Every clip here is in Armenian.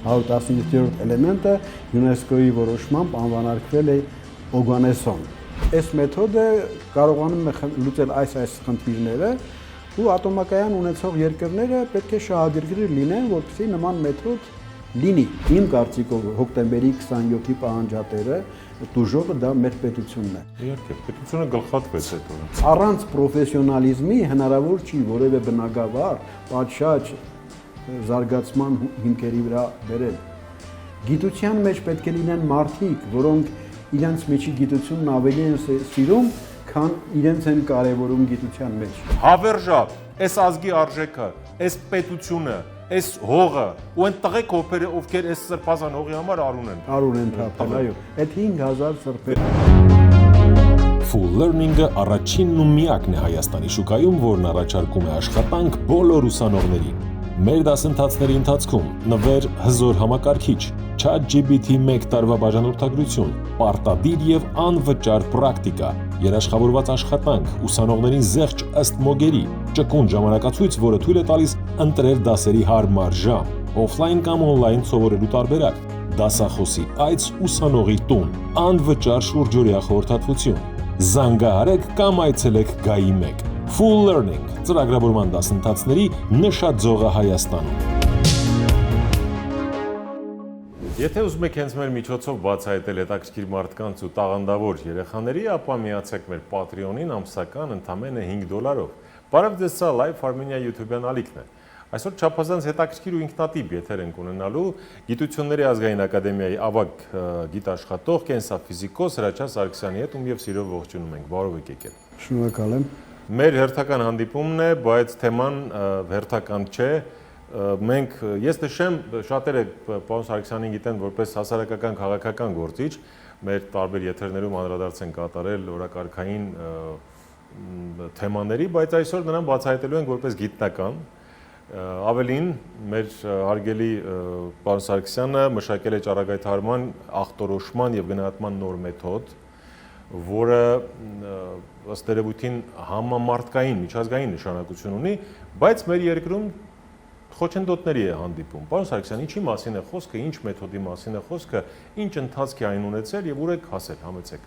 117-րդ էլեմենտը ՅՈՒՆԵՍԿՕ-ի որոշմամբ անվանարկվել է օգանեսոն։ Այս մեթոդը կարողանում է լուծել այս խնդիրները ու ատոմակայան ունեցող երկրները պետք է շահագրգիռ լինեն, որպեսզի նման մեթոդ լինի։ Իմ կարծիքով հոկտեմբերի 27-ի պահանջատերը դուժողը դա մեր պետությունն է։ Իհարկե, պետությունը գլխատվեց այդ օրը։ Առանց պրոֆեսիոնալիզմի հնարավոր չի որևէ բնագավառ, պատշաճ զարգացման հիմքերի վրա բերել։ Գիտության մեջ պետք է լինեն մարդիկ, որոնք իրենց միջի գիտությունն ավելի են սիրում, քան իրենց են կարևորում գիտության մեջ։ Հավերժավ, այս ազգի արժեքը, այս պետությունը, այս հողը ու այն տղեկ ովքեր այս սրբազան հողի համար արուն են թափել, այո, այդ 5000 սրբեր։ Full Learning-ը առաջինն ու միակն է Հայաստանի շուկայում, որն առաջարկում է աշխատանք բոլոր ուսանողներին։ Մեր դասընթացների ընթացքում նվեր հզոր համակարգիչ, ChatGPT 1 տարվա բաժանորդագրություն, պարտադիր եւ անվճար պրակտիկա, երաշխավորված աշխատանք, ուսանողներին զեղչ ըստ մոգերի, ճկուն ժամանակացույց, որը թույլ է տալիս ընտրել դասերի հարմար ժամ, օֆլայն կամ օնլայն սովորելու տարբերակ, դասախոսի այց ուսանողի տուն, անվճար շուրջօրյա խորհրդատվություն։ Զանգահարեք կամ այցելեք Գայի 1։ Full Learning ծրագրավորման դասընթացների նշաձողը Հայաստանում։ Եթե ուզում եք հենց մեր միջոցով բացահայտել հետաքրքիր մարդկանց ու տաղանդավոր երեխաների, ապա միացեք մեր Patreon-ին ամսական ընդամենը $5։ Բարև ձեզ, սա Live Armenia YouTube-յան ալիքն է։ Այսօր չափազանց հետաքրքիր ու ինքնատիպ եթեր ենք ունենալու Գիտությունների ազգային ակադեմիայի ավագ գիտաշխատող, կենսաֆիզիկոս Հրաչյա Սարգսյանի հետ, ում եւ սիրով ողջունում ենք։ Բարով եք եկել։ Շնորհակալ եմ։ Մեր հերթական հանդիպումն է, բայց թեման հերթական չէ։ Ես նշեմ, շատերը պարոն Սարգսյանին գիտեն որպես հասարակական քաղաքական գործիչ, մեր տարբեր եթերներում անդրադարձ են կատարել օրակարգային թեմաների, բայց այսօր նրան բացահայտելու ենք որպես գիտնական։ Ավելին, մեր հարգելի պարոն Սարգսյանը մշակել է ճառագայթարման, ախտորոշման եւ գնահատման նոր մեթոդ, որը ըստ երևույթին համամարտկային, միջազգային նշանակություն ունի, բայց մեր երկրում խոչընդոտների է հանդիպում։ Պարոն Սարգսյան, ինչի մասին է խոսքը, ինչ մեթոդի մասին է խոսքը, ինչ ընթացք է այն ունեցել եւ ուր եք հասել, համեցեք։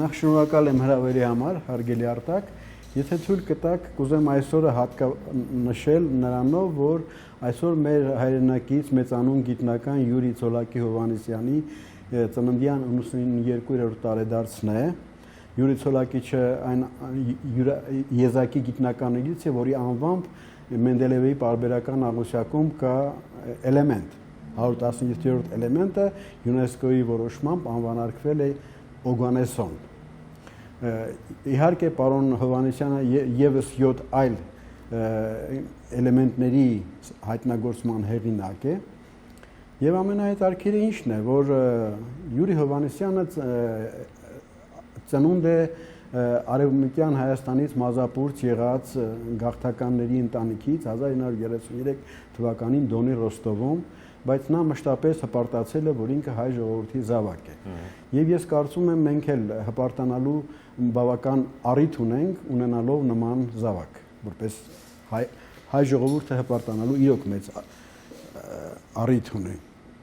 Նախ շնորհակալ եմ հրավերի համար, հարգելի Արտակ։ Եթե թույլ կտաք, կուզեմ այսօրը նշել նրանով, որ այսօր մեր հայրենակից մեծանուն գիտնական Յուրի Ցոլակի Հովհաննիսյանի ծննդյան 92-րդ տարեդարձն է։ Յուրի Ցոլակիչը այն եզակի գիտնականներից է, որի անվամբ Մենդելեևի պարբերական աղյուսակում կա էլեմենտ, 117-րդ էլեմենտը ՅՈՒՆԵՍԿՕ-ի որոշմամբ անվանարկվել է օգանեսոն։ Իհարկե, պարոն Հովհաննիսյանը եւս 7 այլ էլեմենտների հայտնագործման հեղինակ է, եւ ամենահետաքրքիրը ինչն է, որ Յուրի Հովհաննիսյանը ծնունդ է Արևմտյան Հայաստանից մազապուրց եղած գաղթականների ընտանիքից 1933 թվականին Դոնի Ռոստովում, բայց նա մշտապես հպարտացել է, որ ինքը հայ ժողովրդի զավակ է։ Եվ ես կարծում եմ մենք էլ հպարտանալու բավական առիթ ունենք ունենալով նման զավակ, որպես հայ ժողովուրդը հպարտանալու իրոք մեծ առիթ ունի,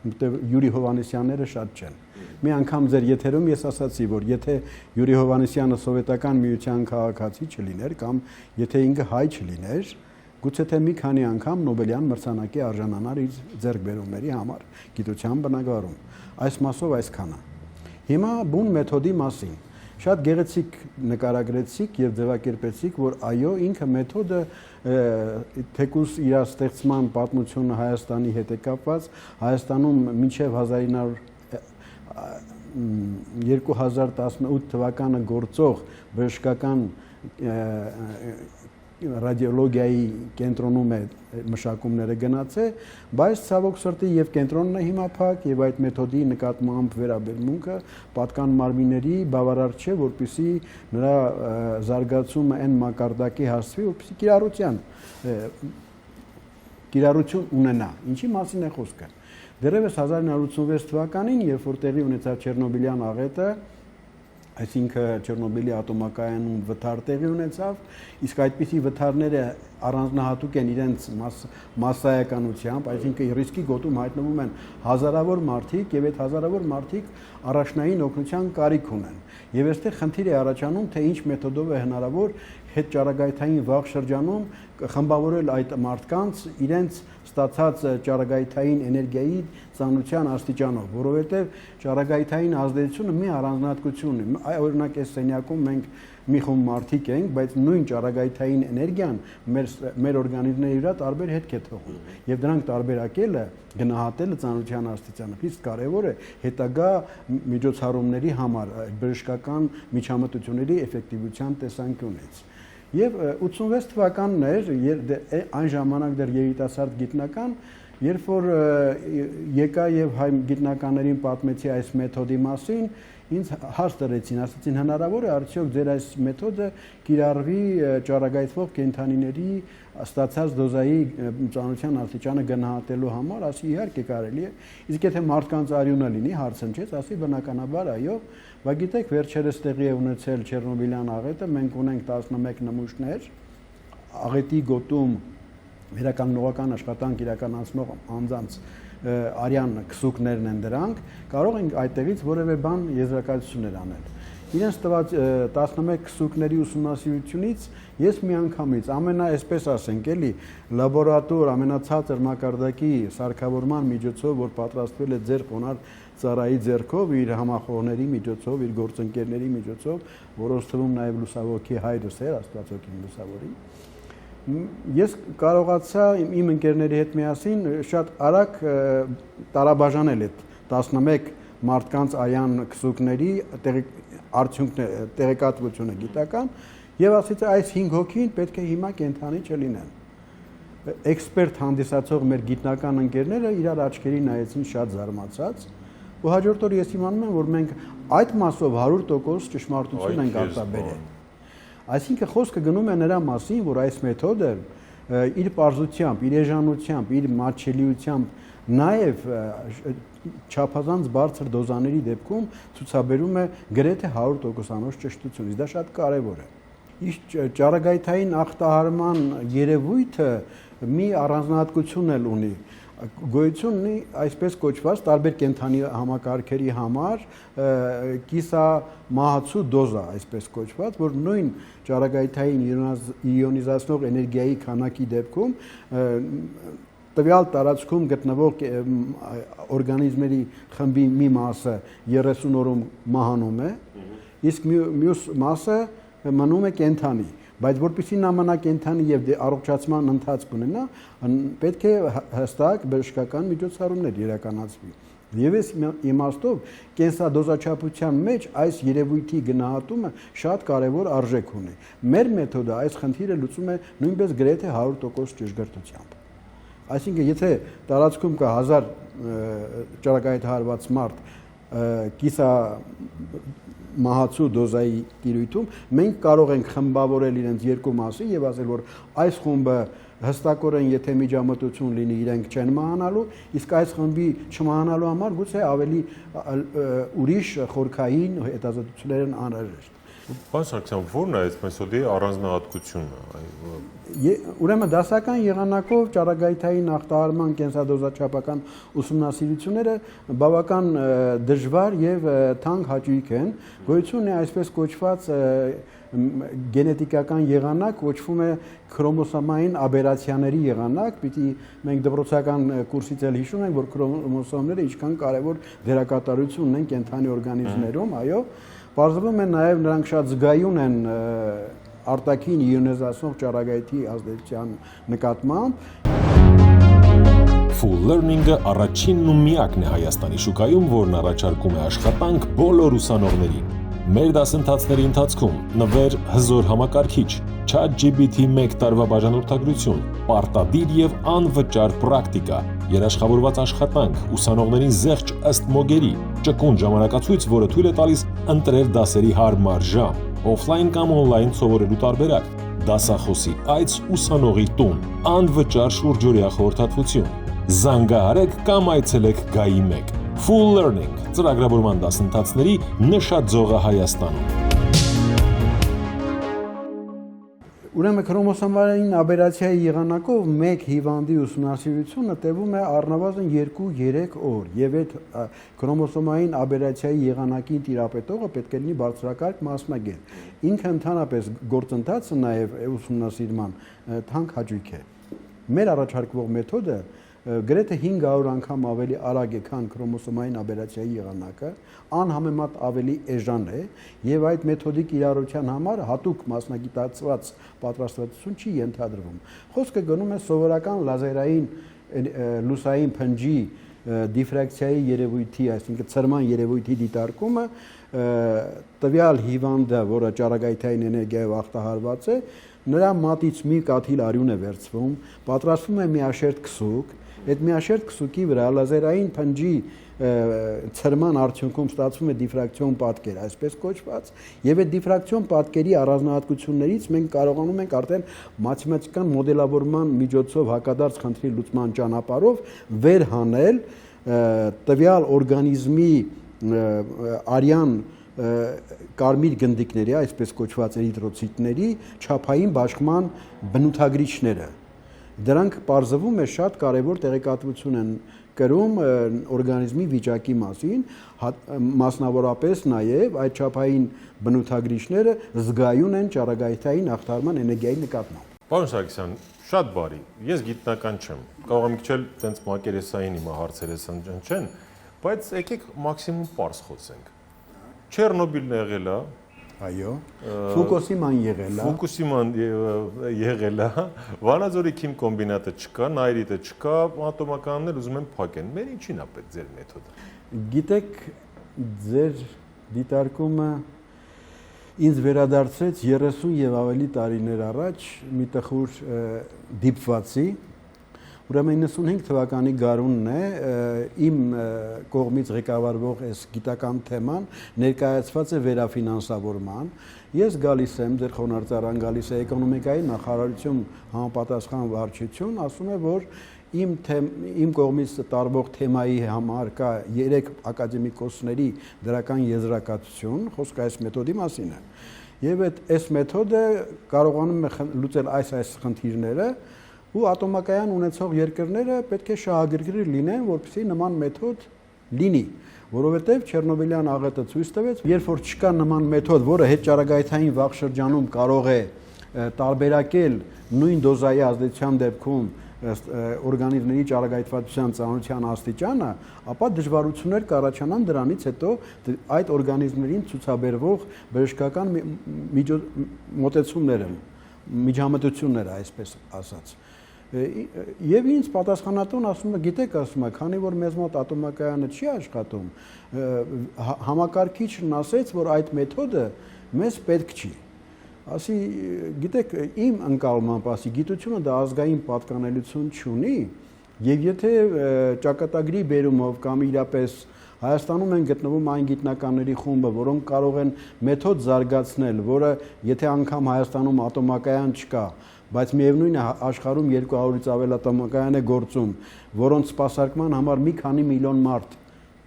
որտեղ Յուրի Հովհաննիսյանները շատ չեն։ Մի անգամ ձեր եթերում ես ասացի, որ եթե Յուրի Հովհաննիսյանը սովետական միության քաղաքացի չլիներ կամ եթե ինքը հայ չլիներ, գուցե թե մի քանի անգամ Նոբելյան մրցանակի արժանանար իր ձեռքբերումների համար գիտության բնագավառում։ Այս մասով այսքանը։ Հիմա բուն մեթոդի մասին շատ գեղեցիկ նկարագրեցիք եւ ձևակերպեցիք, որ այո, ինքը մեթոդը թեկուզ իր ստեղծման պատմությունը Հայաստանի հետ է կապված, Հայաստանում մինչև 2018 թվականը գործող բժշկական ռադիոլոգիայի կենտրոնում է մշակումները գնացել, բայց ցավոք սրտի եւ կենտրոնն է հիմա փակ եւ այդ մեթոդի նկատմամբ վերաբերմունքը պատկան մարմինների բավարար չէ, որպեսզի նրա զարգացումը այն մակարդակի հասցվի, որպեսզի կիրառություն ունենա։ Ինչի մասին է խոսքը։ Դեռևս 1986 թվականին, երբ որ տեղի ունեցավ Չեռնոբիլյան աղետը, այսինքն Չեռնոբիլի ատոմակայանում վթար տեղի ունեցավ, իսկ այդպիսի վթարները առանձնահատուկ են իրենց մասսայականությամբ, այսինքն ռիսկի գոտում հայտնվում են հազարավոր մարդիկ եւ այդ հազարավոր մարդիկ առաջնային օգնության կարիք ունեն։ Եվ այստեղ խնդիր է առաջանում, թե ինչ մեթոդով է հնարավոր հետճառագայթային վաղ շրջանում խմբավորել այդ մարդկանց իրենց ստացած ճառագայթային էներգիայի ծանրության աստիճանով, որովհետև ճառագայթային ազդեցությունը մի առանձնահատկություն է։ Օրինակ այս սենյակում մենք մի խումբ մարդիկ ենք, բայց նույն ճառագայթային էներգիան մեր օրգանիզմների վրա տարբեր հետք է թողում։ Եվ դրանք տարբերակելը, գնահատելը ծանրության աստիճանը իսկ կարևոր է հետագա միջոցառումների համար, բժշկական միջամտությունների էֆեկտիվության տեսանկյունից։ Եվ 86 թվականն էր, այն ժամանակ դեռ երիտասարդ գիտնական, երբ որ եկա եւ հայ գիտնականներին պատմեցի այս մեթոդի մասին, ինձ հարց տվեցին, ասացին հնարավոր է արդյոք ձեր այս մեթոդը կիրառվի ճառագայթվող կենդանիների ստացած դոզայի ծանրության աստիճանը գնահատելու համար, ասի իհարկե կարելի է, իսկ եթե մարդկանց արյունը լինի, հարց հնչեց, ասի բնականաբար այո, բայց գիտեք, վերջերս տեղի է ունեցել Չեռնոբիլյան աղետը, մենք ունենք 11 նմուշներ, աղետի գոտում վերականգնողական աշխատանք իրականացնող անձանց արյան քսուկներն են դրանք, կարող ենք այդտեղից որևէ բան եզրակացություններ անել։ Իրենց տված 11 քսուկների ուսումնասիրությունից ես միանգամից այսպես ասենք, էլի լաբորատոր ամենացածր մակարդակի սարքավորման միջոցով, որ պատրաստվել է ձեր խոնարհ ծառայի ձեռքով, իր համախոհների միջոցով, իր գործընկերների միջոցով, որոնց թվում նաև լուսավորքի հայրս էր, Աստվածօգին լուսավորի։ Ես կարողացա իմ ընկերների հետ միասին շատ արագ տարաբաժանել այդ 11 մարդկանց արյան քսուկների տեղեկատվությունը գիտական եւ ասեցի այս 5 հոգին պետք է հիմա կենթանի չլինեն։ Էքսպերտ հանդիսացող մեր գիտնական ընկերները իրար աչքերի նայեցին շատ զարմացած ու հաջորդ օր ես իմանում եմ, որ մենք այդ մասով 100% ճշմարտություն ենք արտաբերել։ Այսինքն խոսքը գնում է նրա մասին, որ այս մեթոդը իր պարզությամբ, իր էժանությամբ, իր մատչելիությամբ նաև չափազանց բարձր դոզաների դեպքում ցուցաբերում է գրեթե 100%-անոց ճշտություն, իսկ դա շատ կարևոր է։ Իսկ ճառագայթային ախտահարման երևույթը մի առանձնահատկություն էլ ունի։ Գոյություն ունի այսպես կոչված տարբեր կենդանի համակարգերի համար կիսամահացու դոզա, այսպես կոչված, որ նույն ճառագայթային իոնիզացնող էներգիայի քանակի դեպքում տվյալ տարածքում գտնվող օրգանիզմների խմբի մի մասը 30 օրում մահանում է, իսկ մյուս մասը մնում է կենդանի։ Բայց որպեսզի նա մնա կենդանի եւ առողջացման ընթացք ունենա, պետք է հստակ բժշկական միջոցառումներ իրականացվի։ Եվ այս իմաստով կենսադոզաչափության մեջ այս երևույթի գնահատումը շատ կարևոր արժեք ունի։ Մեր մեթոդը այս խնդիրը լուծում է նույնպես գրեթե 100% ճշգրտությամբ։ Այսինքն, եթե տարածքում կա 1000 ճառագայթահարված մարդ կիսա մահացու դոզայի տիրույթում, մենք կարող ենք խմբավորել իրենց երկու մասի եւ ասել, որ այս խումբը հստակորեն եթե միջամտություն լինի, իրենք չեն մահանալու, իսկ այս խմբի չմահանալու համար գուցե ավելի ուրիշ խորքային հետազոտություններ են անհրաժեշտ։ Պարոն Սարգսյան, ո՞րն է այս մեթոդի առանձնահատկությունը։ Ուրեմն դասական եղանակով ճառագայթային ախտահարման կենսադոզաչափական ուսումնասիրությունները բավական դժվար եւ թանկ հաճույք են։ Գոյություն ունի այսպես կոչված գենետիկական եղանակ, կոչվում է քրոմոսոմային աբերացիաների եղանակ, պիտի մենք դպրոցական կուրսից էլ հիշում ենք, որ քրոմոսոմները ինչքան կարևոր դերակատարություն ունեն կենդանի օրգանիզմներում, այո, պարզվում է նաև նրանք շատ զգայուն են արտաքին իոնիզացնող ճառագայթի ազդեցության նկատմամբ։ Full Learning-ը առաջինն ու միակն է Հայաստանի շուկայում, որն առաջարկում է աշխատանք բոլոր ուսանողներին։ Մեր դասընթացների ընթացքում նվեր հզոր համակարգիչ, ChatGPT 1 տարվա բաժանորդագրություն, պարտադիր եւ անվճար պրակտիկա, երաշխավորված աշխատանք, ուսանողներին զեղչ ըստ մոգերի, ճկուն ժամանակացույց, որը թույլ է տալիս ընտրել դասերի հարմար ժամ, օֆլայն կամ օնլայն սովորելու տարբերակ, դասախոսի այց ուսանողի տուն, անվճար շուրջօրյա խորհրդատվություն։ Զանգահարեք կամ այցելեք ԳԱԻ 1 Full Learning ծրագրավորման դասընթացների նշաձողը Հայաստանում։ Ուրեմն քրոմոսոմային աբերացիայի եղանակով մեկ հիվանդի ուսումնասիրությունը տևում է առնվազն 2-3 օր, եւ այդ քրոմոսոմային աբերացիայի եղանակին տիրապետողը պետք է լինի բարձրակարգ մասնագետ։ Ինքը ընդհանրապես գործընթացը նաեւ ուսումնասիրման թանկ հաճույք է։ Մեր առաջարկվող մեթոդը գրեթե 500 անգամ ավելի արագ է, քան քրոմոսոմային աբերացիայի եղանակը, անհամեմատ ավելի էժան է եւ այդ մեթոդի կիրառության համար հատուկ մասնագիտացված պատրաստվածություն չի ենթադրվում։ Խոսքը գնում է սովորական լազերային լուսային փնջի դիֆրակցիայի երևույթի, այսինքն ցրման երևույթի դիտարկումը տվյալ հիվանդը, որը ճառագայթային էներգիայով ախտահարված է, նրա մատից մի կաթիլ արյուն է վերցվում, պատրաստվում է միաշերտ քսուկ, այդ միաշերտ քսուկի վրա լազերային փնջի ցրման արդյունքում ստացվում է դիֆրակցիոն պատկեր, այսպես կոչված, եւ այդ դիֆրակցիոն պատկերի առանձնահատկություններից մենք կարողանում ենք արդեն մաթեմատիկական մոդելավորման միջոցով հակադարձ խնդրի լուծման ճանապարհով վերհանել տվյալ օրգանիզմի արյան կարմիր գնդիկների, այսպես կոչված էրիթրոցիտների չափային բաշխման բնութագրիչները։ Դրանք պարզվում է շատ կարևոր տեղեկատվություն են կրում օրգանիզմի վիճակի մասին, մասնավորապես նաև այդ չափային բնութագրիչները զգայուն են ճառագայթային ախտարման էներգիայի նկատմամբ։ Պարոն Սարգսյան, շատ բարի։ Ես գիտնական չեմ։ Կարող եմ քիչ տենց մակերեսային հիմա հարցերս ընջնջեն, բայց եկեք մաքսիմում պարզ խոսենք։ Չեռնոբիլն եղել է, այո, Ֆուկուսիման եղել է, Ֆուկուսիման եղել է, Վանաձորի քիմ կոմբինատը չկա, Նայրիտը չկա, ատոմականներ ուզում են փակեն։ Մեր ինչին է պետք ձեր մեթոդը։ Գիտեք, ձեր դիտարկումը ինձ վերադարձեց 30 եւ ավելի տարիներ առաջ մի տխուր դիպվածի, ուրեմն 95 թվականի գարունն է, իմ կողմից ղեկավարվող այս գիտական թեման ներկայացված է վերաֆինանսավորման։ Ես գալիս եմ, ձեր խոնարհծառան գալիս է էկոնոմիկայի նախարարություն համապատասխան վարչություն, ասում է, որ իմ կողմից տարվող թեմայի համար կա 3 ակադեմիկոսների դրական եզրակացություն, խոսքը այս մեթոդի մասին է։ Եվ այս մեթոդը կարողանում է լուծել այս խնդիրները, ու ատոմակայան ունեցող երկրները պետք է շահագրգիռ լինեն, որպեսզի նման մեթոդ լինի, որովհետև Չեռնոբիլյան աղետը ցույց տվեց, երբ որ չկա նման մեթոդ, որը հետճառագայթային վաղ շրջանում կարող է տարբերակել նույն դոզայի ազդեցության դեպքում օրգանիզմների ճառագայթվածության ծանրության աստիճանը, ապա դժվարություններ կառաջանան դրանից հետո այդ օրգանիզմներին ցուցաբերվող բժշկական մոտեցումները, միջամտությունները, այսպես ասած։ Եվ ինձ պատասխանատուն ասում է, գիտեք, ասում է, քանի որ մեզ մոտ ատոմակայանը չի աշխատում, համակարգիչն ասեց, որ այդ մեթոդը մեզ պետք չի։ Ասի, գիտեք, իմ ընկալմամբ, ասի, գիտությունը դա ազգային պատկանելություն չունի, եւ եթե ճակատագրի բերումով կամ իրապես Հայաստանում են գտնվում այն գիտնականների խումբը, որոնք կարող են մեթոդ զարգացնել, որը եթե անգամ Հայաստանում ատոմակայան չկա, բայց միևնույն է աշխարհում 200-ից ավել ատոմակայան է գործում, որոնց սպասարկման համար մի քանի միլիոն մարդ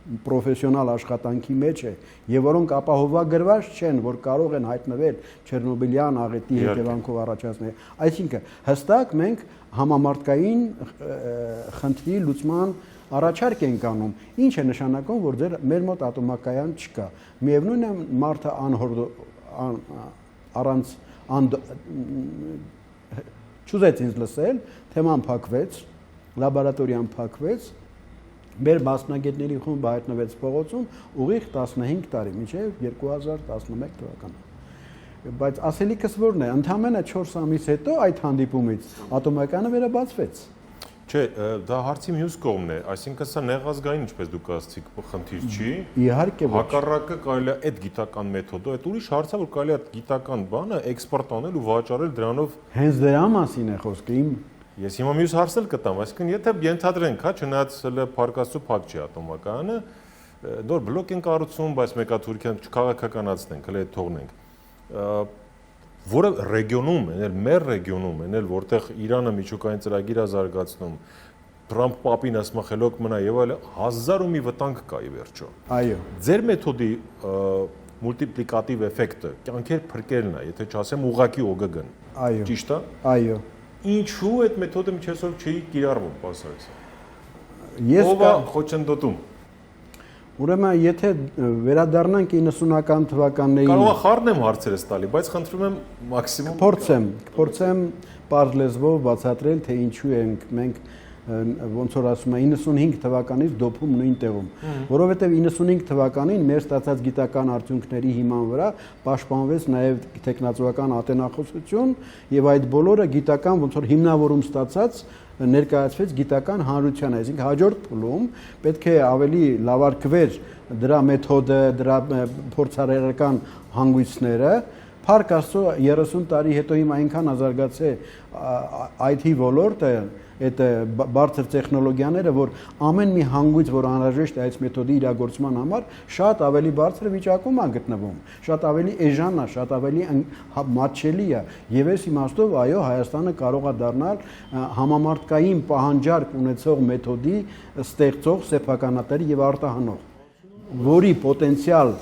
պրոֆեսիոնալ աշխատանքի մեջ է եւ որոնք ապահովագրված չեն, որ կարող են հայտնվել Չեռնոբիլյան աղետի հետևանքով առաջացնել։ Այսինքն հստակ մենք համամարտկային խնդրի լուծման առաջարկ ենք անում, ինչ է նշանակում, որ մեր մոտ ատոմակայան չկա։ Միևնույն է մարդը առանց չուզեց ինձ լսել, թեման փակվեց, լաբորատորիան փակվեց, մեր մասնագետների խումբը հայտնվեց փողոցում ուղիղ 15 տարի, մինչև 2011 թվականը։ Բայց ասելիքս որն է, ընդամենը 4 ամիս հետո այդ հանդիպումից ատոմակայանը վերաբացվեց։ Չէ, դա հարցի մյուս կողմն է, այսինքն սա նեղազգային, ինչպես դուք ասացիք, խնդիր չի։ Իհարկե ոչ։ Հակառակը կարելի է այդ գիտական մեթոդով, այդ ուրիշ հարց է, որ կարելի է գիտական բանը էքսպորտ անել ու վաճառել դրանով։ Հենց դրա մասին է խոսքը, Ես հիմա մյուս հարցն էլ կտամ, այսինքն եթե ենթադրենք, հա, չնայած հələ փարկացու փակ չի ատոմակայանը, նոր բլոկ են կառուցում, բայց մեկա Թուրքիան չքաղաքականացնենք, հələ թողնենք։ Որը ռեգիոնում, մեր ռեգիոնում, որտեղ Իրանը միջուկային ծրագիր է զարգացնում, Trump papin ասում է խելոք մնա եւ այլ 1000 ու մի վտանգ կա ի վերջո։ Այո։ Ձեր մեթոդի մուլտիպլիկատիվ էֆեկտը կյանքեր փրկելն է, եթե չասեմ ուղակի օգգն։ Այո։ Ճիշտ է։ Այո։ Ինչու այդ մեթոդը միջեսով չի կիրառվում, պարսարից։ Ես ով է խոչընդոտում։ Ուրեմն եթե վերադառնանք 90-ական թվականներին Կարող է խառնեմ հարցերս տալի, բայց խնդրում եմ մաքսիմում փորձեմ պարզ լեզվով բացատրել, թե ինչու ենք մենք ոնց որ ասում են 95 թվականից դոփում նույն տեղում, որովհետև 95 թվականին մեր ստացած գիտական արդյունքների հիման վրա պաշտպանվեց նաև տեխնացուական ատենախոսություն եւ այդ բոլորը գիտական ոնց որ հիմնավորում ստացած ներկայացվեց գիտական հանրությանը, այսինքն հաջորդ փուլում պետք է ավելի լավարկվեր դրա մեթոդը, դրա փորձարարական հանգույցները, Փառք Աստծո 30 տարի հետո հիմա այնքան ազարգացել IT ոլորտը, այդ բարձր տեխնոլոգիաները, որ ամեն մի հանգույց, որ անհրաժեշտ է այս մեթոդի իրագործման համար, շատ ավելի բարձր վիճակում է գտնվում, շատ ավելի էժան է, շատ ավելի մատչելի է, եւ այս իմաստով այո, Հայաստանը կարող է դառնալ համամարտկային պահանջարկ ունեցող մեթոդի ստեղծող, սեփականատեր եւ արտահանող, որի պոտենցիալ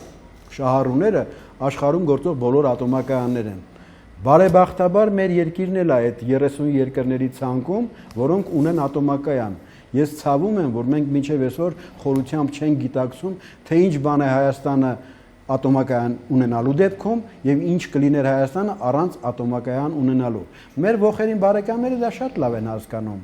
շահառուները աշխարհում գործող բոլոր ատոմակայաններ են։ Բարեբախտաբար մեր երկիրն էլ է այդ 30 երկրների ցանկում, որոնք ունեն ատոմակայան։ Ես ցավում եմ, որ մենք մինչև այսօր խորությամբ չենք գիտակցում, թե ինչ բան է Հայաստանը ատոմակայան ունենալու դեպքում եւ ինչ կլիներ Հայաստանը առանց ատոմակայան ունենալու։ Մեր ողերին բարեկամները դա շատ լավ են հասկանում։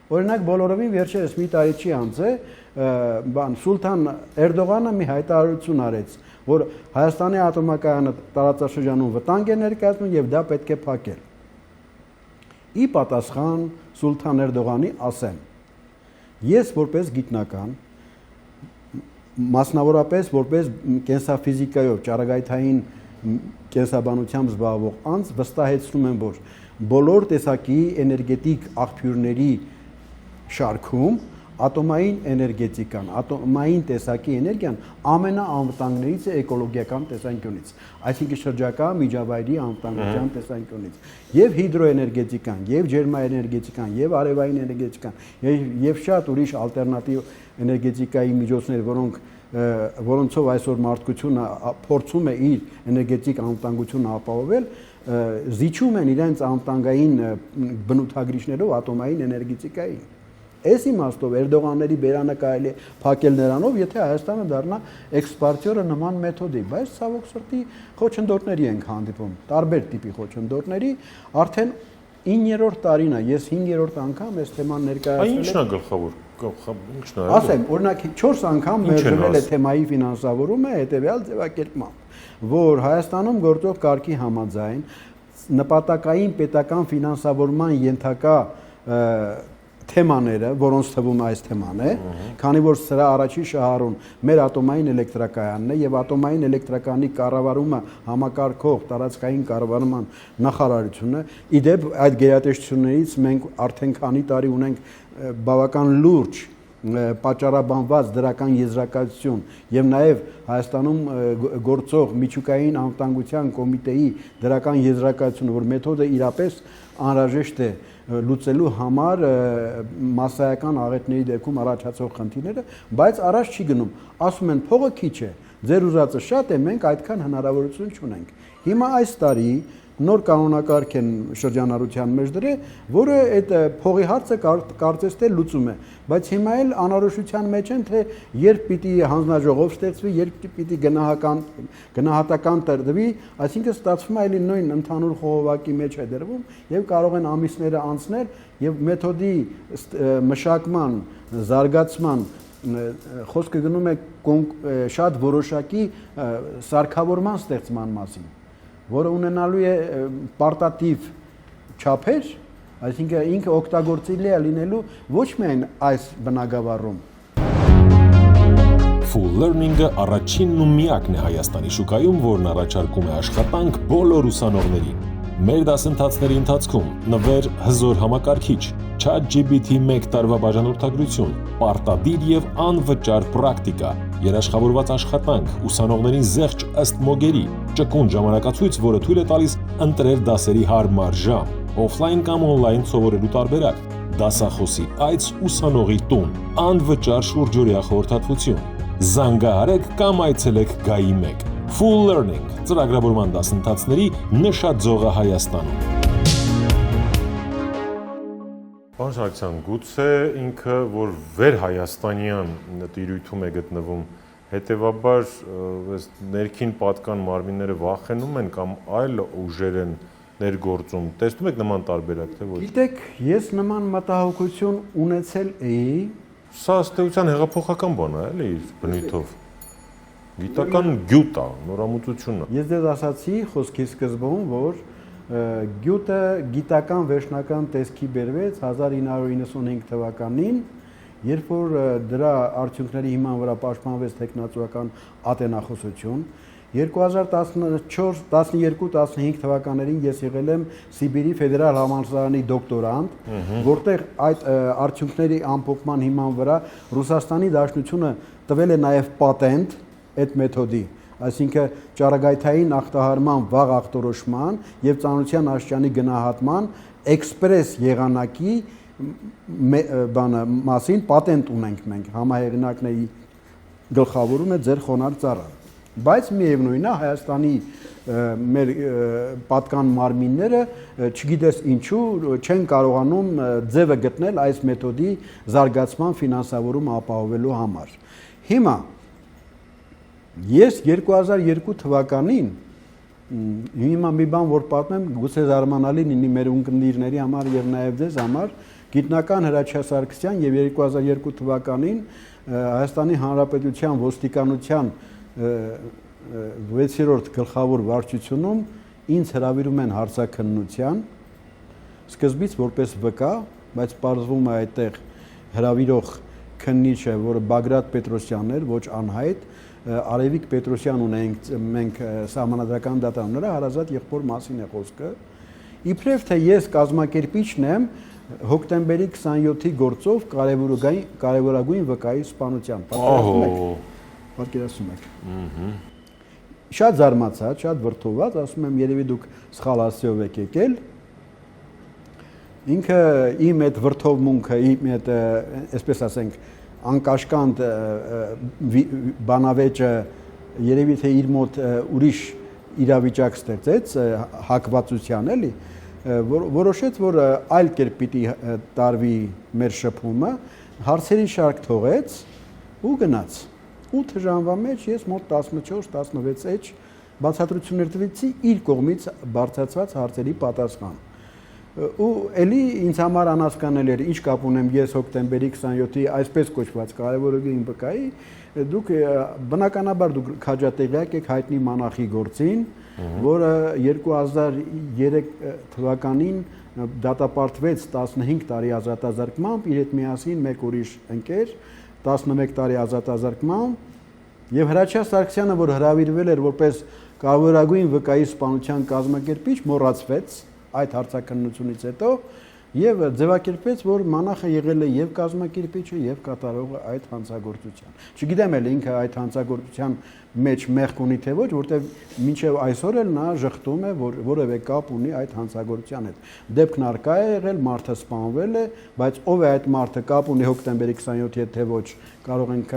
Օրինակ բոլորովին վերջերս մի տարի չի անց է, Սուլթան Էրդողանը մի հայտարարություն արեց, որ Հայաստանի ատոմակայանը տարածաշրջանում վտանգ է ներկայացնում եւ դա պետք է փակել։ Ի պատասխան Սուլթան Էրդողանի ասեմ, ես որպես գիտնական, մասնավորապես որպես կենսաֆիզիկայով, ճառագայթային կենսաբանությամբ զբաղվող անձ վստահեցնում եմ, որ բոլոր տեսակի էներգետիկ աղբյուրների շարքում ատոմային էներգետիկան, ատոմային տեսակի էներգիան ամենաանվտանգներից է էկոլոգիական տեսանկյունից, այսինքն շրջակա միջավայրի անվտանգության տեսանկյունից, եւ հիդրոէներգետիկան, եւ ջերմաէներգետիկան, եւ արևային էներգետիկան, եւ շատ ուրիշ ալտերնատիվ էներգետիկայի միջոցներ, որոնցով այսօր մարդկությունը փորձում է իր էներգետիկ անվտանգությունը ապահովել, զիջում են իրենց անվտանգային բնութագրիչներով ատոմային էներգետիկային։ Այս իմաստով Էրդողանների բերանը կարելի է փակել նրանով, եթե Հայաստանը դառնա էքսպորտյորը նման մեթոդի, բայց ցավոք սրտի խոչընդոտների ենք հանդիպում, տարբեր տիպի խոչընդոտների, արդեն 9-րդ տարին է, ես 5-րդ անգամ այս թեման ներկայացրել եմ։ Ինչն է գլխավոր, ինչն է։ Ասեմ, օրինակ 4 անգամ մերժվել է թեմայի ֆինանսավորումը հետևյալ ձևակերպմամբ, որ Հայաստանում գործող կարգի համաձայն նպատակային պետական ֆինանսավորման ենթակա թեմաները, որոնց թվում այս թեման է, քանի որ սրա առաջին շահառուն մեր ատոմային էլեկտրակայանն է եւ ատոմային էլեկտրակայանի կառավարումը համակարգող տարածքային կառավարման նախարարությունը, իդեպ այդ գերատեսչություններից մենք արդեն քանի տարի ունենք բավական լուրջ պատճառաբանված դրական եզրակացություն եւ նաեւ Հայաստանում գործող միջուկային անվտանգության կոմիտեի դրական եզրակացությունը, որ մեթոդը իրապես անհրաժեշտ է լուծելու համար մասսայական աղետների դեպքում առաջացող խնդիրները, բայց առաջ չի գնում։ Ասում են փողը քիչ է, ձեր ուզածը շատ է, մենք այդքան հնարավորություն չունենք։ Հիմա այս տարի նոր կանոնակարգ են շրջանառության մեջ դրել, որը այդ փողի հարցը կարծես թե լուծում է, բայց հիմա էլ անորոշության մեջ են, թե երբ պիտի հանձնաժողով ստեղծվի, երբ պիտի գնահատական տրվի, այսինքն ստացվում է այլ նույն ընդհանուր խողովակի մեջ է դրվում եւ կարող են ամիսները անցնել եւ մեթոդի մշակման, զարգացման խոսքը գնում է շատ որոշակի սարքավորման ստեղծման մասին, որը ունենալու է պարտատիվ չափեր, այսինքն ինքը օգտագործելի է լինելու ոչ միայն այս բնագավառում։ Full Learning-ը առաջինն ու միակն է Հայաստանի շուկայում, որն առաջարկում է աշխատանք բոլոր ուսանողներին։ Մեր դասընթացների ընթացքում նվեր հզոր համակարգիչ, ChatGPT 1 տարվա բաժանորդագրություն, պարտադիր եւ անվճար պրակտիկա, երաշխավորված աշխատանք, ուսանողներին զեղչ ըստ մոգերի, ճկուն ժամանակացույց, որը թույլ է տալիս ընտրել դասերի հարմար ժամ, օֆլայն կամ օնլայն սովորելու տարբերակ, դասախոսի այց, ուսանողի տուն, անվճար շուրջօրյա խորհրդատվություն։ Զանգահարեք կամ այցելեք Գայի 1։ Full Learning ծրագրավորման դասընթացների նշաձողը Հայաստանում։ Պարոն Սարգսյան, գուցե ինքը, որ վեր հայաստանյան տիրույթում է գտնվում, հետևաբար այս ներքին պատկան մարմինները վախենում են կամ այլ ուժեր են ներգործում։ Տեսնում եք նման տարբերակ, թե ոչ։ Գիտեք, ես նման մտահոգություն ունեցել էի։ Սա ըստ էության հեղափոխական բան է, էլի, իր բնույթով։ Գիտական գյուտ է, նորամուծություն է։ Ես դες ասացի խոսքի սկզբում, որ գյուտը գիտական վերջնական տեսքի բերվեց 1995 թվականին, երբ որ դրա արդյունքների հիման վրա պաշտպանվեց տեխնացուական ատենախոսություն։ 2014-12-15 թվականներին ես եղել եմ Սիբիրի ֆեդերալ համալսարանի դոկտորանտ, որտեղ այդ արդյունքների ամփոփման հիման վրա Ռուսաստանի Դաշնությունը տվել է նաև պատենտ այդ մեթոդի, այսինքն ճառագայթային ախտահարման վաղ ախտորոշման եւ ծանրության աշճանի գնահատման էքսպրես եղանակի մասին պատենտ ունենք մենք, համահեղինակների գլխավորում է ձեր խոնարհ ծառան։ Բայց միևնույնն է Հայաստանի մեր պատկան մարմինները չգիտես ինչու չեն կարողանում ձևը գտնել այս մեթոդի զարգացման ֆինանսավորումը ապահովելու համար։ Հիմա ես 2002 թվականին հիմա մի բան որ պատմեմ, գուցե զարմանալի լինի մեր ունկնդիրների համար եւ նաեւ ձեզ համար, գիտնական Հրաչյա Սարգսյան եւ 2002 թվականին Հայաստանի Հանրապետության ոստիկանության 6-րդ գլխավոր վարչությունում ինձ հրավիրում են հարցաքննության, սկզբից որպես վկա, բայց պարզվում է այդտեղ հրավիրող քննիչը, որը Բագրատ Պետրոսյանն էր, ոչ անհայտ, Արևիկ Պետրոսյան ունենք մենք սահմանադրական դատարանները, հարազատ եղբոր մասին է խոսքը։ Իբրև թե ես կազմակերպիչն եմ հոկտեմբերի 27-ի գործով կարևորագույն վկայի սպանության։ Պատկերացնում եք։ Շատ զարմացած, շատ վրդոված, ասում եմ երևի դուք սխալ ասիով եք եկել։ Ինքը իմ այդ վրդովմունքը, իմ այդ, այսպես ասենք, անկաշկանդ բանավեճը երևի թե իր մոտ ուրիշ իրավիճակ ստեղծեց հակվածության, էլի, որոշեց, որ այլ կերպ պիտի տարվի մեր շփումը, հարցերի շարք թողեց ու գնաց։ 8 ժամվա մեջ ես մոտ 14-16 էջ բացատրություններ տվեցի իր կողմից բարձրացված հարցերի պատասխան։ Ու էլի ինձ համար անհասկանալի էր, ինչ կապ ունեմ ես հոկտեմբերի 27-ի այսպես կոչված կարևորագույն վկայի, դուք բնականաբար դուք քաջատեղյակ եք հայտնի մանախի գործին, որը 2003 թվականին դատապարտվեց 15 տարի ազատազրկմամբ, իր հետ միասին մեկ ուրիշ ընկեր 11 տարի ազատազրկմամբ եւ Հրաչյա Սարգսյանը, որ հրավիրվել էր որպես կարևորագույն վկայի սպանության կազմակերպիչ, մոռացվեց այդ հարցաքննությունից հետո եւ ձևակերպեց, որ մանախը եղել է եւ կազմակերպիչը եւ կատարողը այդ հանցագործության։ Չգիտեմ էլ ինքը այդ հանցագործության մեջ մեղք ունի թե ոչ, որտեվ մինչեւ այսօր էլ նա ժխտում է, որ որևէ կապ ունի այդ հանցագործության հետ։ Դեպքն արկա է եղել, մարդը սպանվել է, բայց ով է այդ մարդը կապ ունի հոկտեմբերի 27-ի հետ թե ոչ, կարող ենք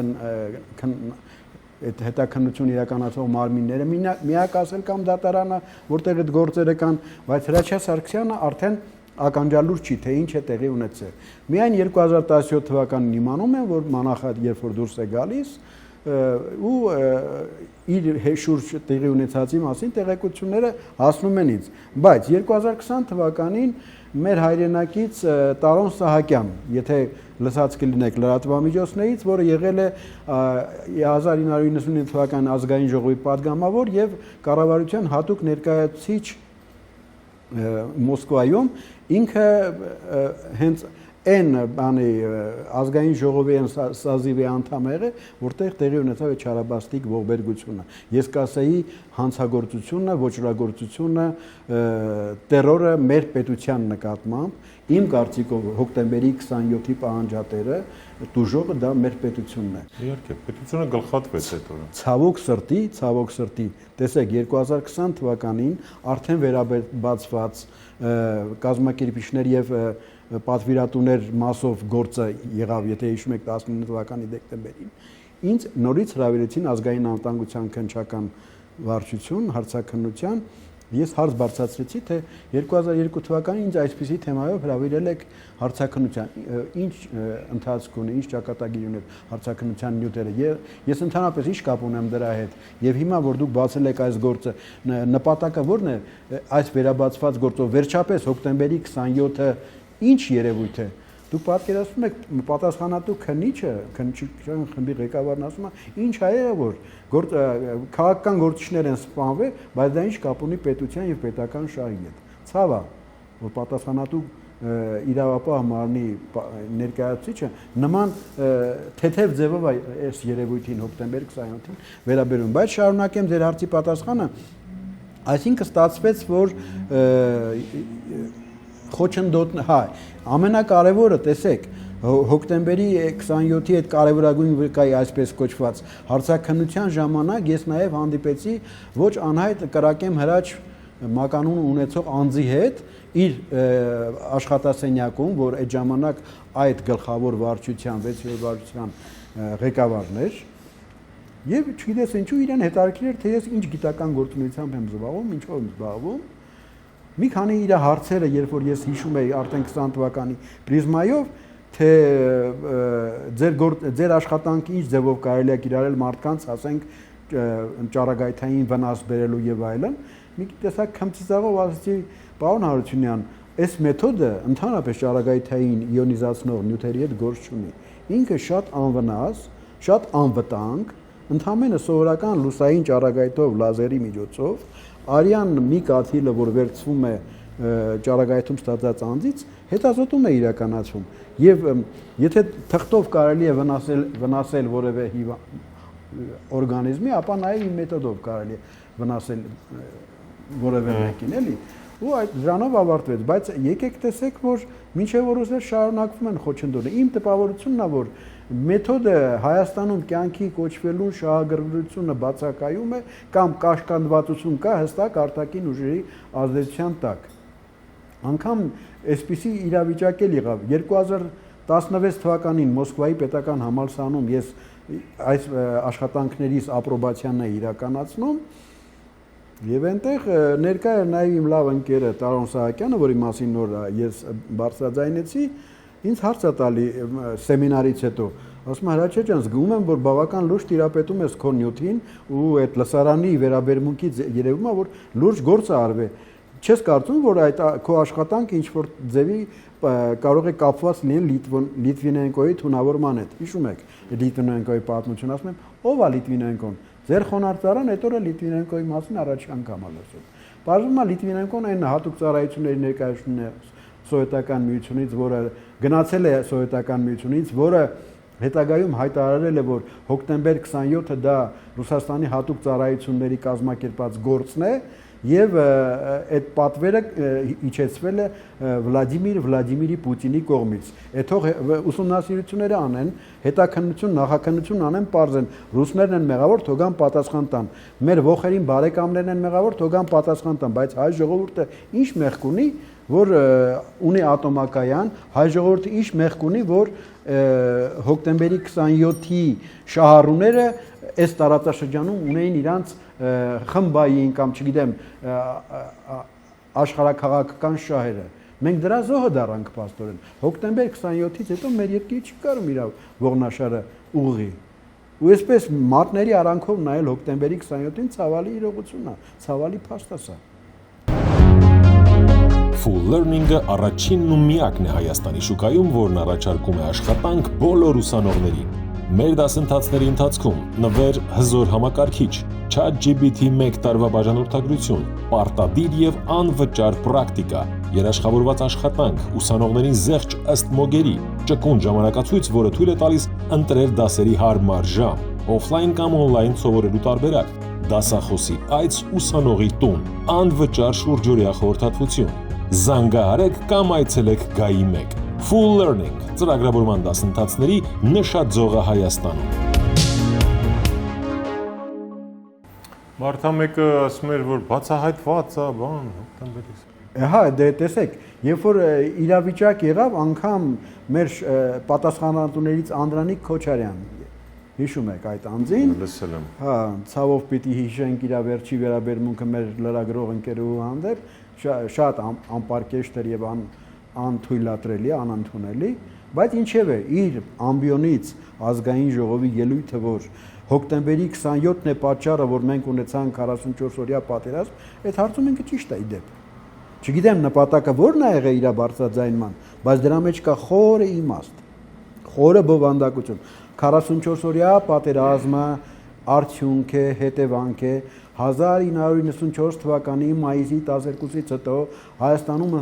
այդ հետաքննություն իրականացող մարմինները միակ ասել կամ դատարանը, որտեղ այդ գործերը կան, բայց Հրաչյա Սարգսյանը արդեն ականջալուր չի, թե ինչ է տեղի ունեցել։ Միայն 2017 թվականին իմանում եմ, որ մանախը երբ որ դուրս է գալիս ու իր շուրջ տեղի ունեցածի մասին տեղեկությունները հասնում են ինձ։ Բայց 2020 թվականին մեր հայրենակից Տարոն Սահակյան, եթե լսած կլինեք լրատվամիջոցներից, որը եղել է 1999 թվականին ազգային ժողովի падգամավոր եւ կառավարության հատուկ ներկայացուցիչ Մոսկվայում, ինքը հենց այն բանի ազգային ժողովի սազիվի անդամ եղել, որտեղ տեղի ունեցավ այդ չարաբաստիկ ողբերգությունը։ Ես կասեի հանցագործությունը, ոճրագործությունը, տերորը մեր պետության նկատմամբ, իմ կարծիքով հոկտեմբերի 27-ի պահանջատերը, տուժողը դա մեր պետությունն է։ Իհարկե, պետությունը գլխատվեց այդ օրը։ Ցավոք սրտի, տեսեք 2020 թվականին արդեն վերաբացված կազմակերպիչներ եւ պատվիրատուներ մասով գործը եղավ, եթե հիշում եք 19 թվականի դեկտեմբերին, ինձ նորից հրավիրեցին ազգային անվտանգության քննչական վարչություն, հարցաքննության, ես հարց բարձրացրեցի, թե 2002 թվականին ինձ այսպիսի թեմայով հրավիրել եք հարցաքննության, ինչ ընթացք ունի, ինչ ճակատագիր ունի հարցաքննության նյութերը, ես ընդհանրապես ինչ կապ ունեմ դրա հետ, եւ հիմա որ դուք բացել եք այս գործը, նպատակը ո՞րն է այս վերաբացված գործով, վերջապես հոկտեմբերի 27-ը ինչ երևույթ է։ Դուք պատկերացնում եք պատասխանատու քննիչը, քննչական խմբի ղեկավարն ասում է, ինչ հայերը որ քաղաքական գործիչներ են սպանվել, բայց դա ինչ կապ ունի պետության եւ պետական շահի հետ։ Ցավ է, որ պատասխանատու իրավապահ մարմնի ներկայացուցիչը նման թեթև ձևով այս երևույթին հոկտեմբեր 27-ին վերաբերում, բայց շարունակեմ ձեր հարցի պատասխանը, այսինքն ստացվեց, որ խոչընդոտ, հա, ամենակարևորը, տեսեք, հոկտեմբերի 27-ի այդ կարևորագույն վկայի այսպես կոչված հարցաքննության ժամանակ ես նաև հանդիպեցի ոչ անհայտ կրակեմ հրաչ մականուն ունեցող անձի հետ իր աշխատասենյակում, որ այդ ժամանակ այդ գլխավոր վարչության, 6-րդ վարչության ղեկավարն էր, եւ չգիտես ինչու իրեն հետաքրքիր էր, թե ես ինչ գիտական գործունեությամբ եմ զբաղվում, ինչով եմ զբաղվում։ Մի քանի իր հարցերը, երբ որ ես հիշում եի արդեն 20 թվականի պրիզմայով, թե ձեր աշխատանքը ինչ ձևով կարելի է կիրառել մարդկանց, ասենք, ճառագայթային վնաս բերելու եւ այլն, մի տեսակ քմծիծաղով ասացի, պարոն Հարությունյան, այս մեթոդը ընդհանրապես ճառագայթային իոնիզացնող նյութերի հետ գործ չունի։ Ինքը շատ անվնաս, շատ անվտանգ, ընդհանրապես սովորական լուսային ճառագայթով լազերի միջոցով արյան մի կաթիլը, որ վերցվում է ճառագայթում ստացած անձից, հետազոտում է իրականացվում եւ եթե թղթով կարելի է վնասել որևէ օրգանիզմի, ապա նաեւ ի մեթոդով կարելի է վնասել որևէ մեկին, էլի։ Ու այդ դրանով ավարտվեց, բայց եկեք տեսեք, որ մինչև որոշել շարունակվում են խոչընդոտները։ Իմ տպավորությունն է, որ մեթոդը Հայաստանում կյանքի կոչվելուն շահագրգռությունը բացակայում է կամ կաշկանդվածություն կա հստակ արտաքին ուժերի ազդեցության տակ։ Անգամ այսպիսի իրավիճակ էլ եղավ 2016 թվականին Մոսկվայի պետական համալսարանում ես այս աշխատանքներից ապրոբացիան էի իրականացնում եւ այնտեղ ներկա էր նաեւ իմ լավ ընկերը Տարոն Սահակյանը, որի մասին նոր ես բարձրաձայնեցի, ինձ հարց է տալի սեմինարից հետո, ասում է Հրաչյա ջան, զգում եմ, որ բավական լուրջ տիրապետում ես քո նյութին ու այդ լսարանի վերաբերմունքից երևում է, որ լուրջ գործ է արվել։ Չես կարծում, որ այդ քո աշխատանքը ինչ որ ձևի կարող է կապված լինել Լիտվինենկոյի թունավորման հետ։ Հիշում եք Լիտվինենկոյի պատմությունը, ասում եմ, ով է Լիտվինենկոն։ Ձեր խոնարհծարան այդ օրը Լիտվինենկոյի մասին առաջ անգամ է լսում։ Բաժնում է Լիտվինենկոն այն հատուկ ծառայությունների ներկայացուցիչն է սովետական միությունից, որը գնացել է սովետական միությունից, որը հետագայում հայտարարել է, որ հոկտեմբեր 27-ը դա Ռուսաստանի հատուկ ծառայությունների կազմակերպած գործն է եւ այդ պատվերը իջեցվել է Վլադիմիր Պուտինի կողմից։ Այդող ուսումնասիրությունները անեն, հետաքննություն, նախաքննություն անեն, պարզեն ռուսներն են մեղավոր, թողան պատասխան տան։ Մեր ողերին բարեկամներն են մեղավոր, թողան պատասխան տան, բայց հայ ժողովուրդը ինչ մեղք ունի, որ ունի ատոմակայան, հայ ժողովուրդը ինչ մեղք ունի, որ հոկտեմբերի 27-ի շահառուները այս տարածաշրջանում ունեին իրանց խմբային կամ չգիտեմ աշխարհաքաղաքական շահերը։ Մենք դրա զոհը դառանք փաստորեն։ Հոկտեմբեր 27-ից հետո մեր երկիրը չի կարող իր ողնաշարը ուղղի։ Ու այսպես մարտների արանքով նայել հոկտեմբերի 27-ին ցավալի իրողությունն է, ցավալի փաստ է սա։ Full Learning-ը առաջինն ու միակն է Հայաստանի շուկայում, որն առաջարկում է աշխատանք բոլոր ուսանողներին։ Մեր դասընթացների ընթացքում նվեր հզոր համակարգիչ, ChatGPT 1 տարվա բաժանորդագրություն, պարտադիր եւ անվճար պրակտիկա, երաշխավորված աշխատանք, ուսանողներին զեղչ ըստ մոգերի, ճկուն ժամանակացույց, որը թույլ է տալիս ընտրել դասերի հարմար ժամ, օֆլայն կամ օնլայն սովորելու տարբերակ, դասախոսի այց ուսանողի տուն, անվճար շուրջօրյա խորհրդատվություն։ Զանգահարեք կամ այցելեք Գայի 1։ Full Learning ծրագրավորման դասընթացների նշաձողը Հայաստանում։ Մարդամեկը ասում էր, որ բացահայտված է, բան, հոկտեմբերից։ Հա, դե տեսեք, երբ որ իրավիճակ եղավ, անգամ մեր պատասխանատուներից Անդրանիկ Քոչարյան, հիշում եք այդ անձին, լսել եմ։ հա, ցավով պիտի հիշենք իր վերջի վերաբերմունքը մեր լրագրող ընկերուհու հանդեպ, շատ անպարկեշտ էր եւ անթույլատրելի, անընդունելի, բայց ինչևէ իր ամբիոնից ազգային ժողովի ելույթը, որ հոկտեմբերի 27-ն է պատճառը, որ մենք ունեցանք 44-օրյա պատերազմ, այդ հարցում ինքը ճիշտ է իդեպ։ Չգիտեմ նպատակը որն է եղել իր բարձրաձայնման, բայց դրա մեջ կա խորը իմաստ, խորը բովանդակություն։ 44-օրյա պատերազմը արդյունք է, հետևանք է 1994 թվականի մայիսի 12-ից հետո Հայաստանում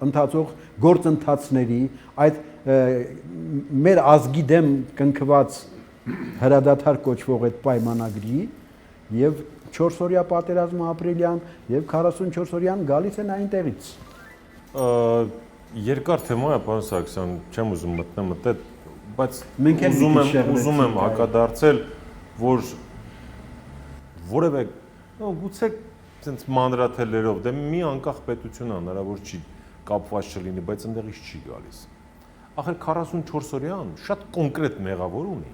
ընթացող գործընթացների, այդ մեր ազգի դեմ կնքված հրադադար կոչվող այդ պայմանագրի եւ 4-օրյա պատերազմը ապրիլյան եւ 44-օրյան գալիս են այնտեղից։ Երկար թեմա է, պարոն Սարգսյան, չեմ ուզում մտնեմ այդ, բայց ուզում եմ հակադարձել, որ որևէ գուցե ցենց մանրաթելերով, դե մի անկախ պետություն հնարավոր չի կապված չլինի, բայց այնտեղից չի գալիս։ Ախր 44-օրյան շատ կոնկրետ մեղավոր ունի,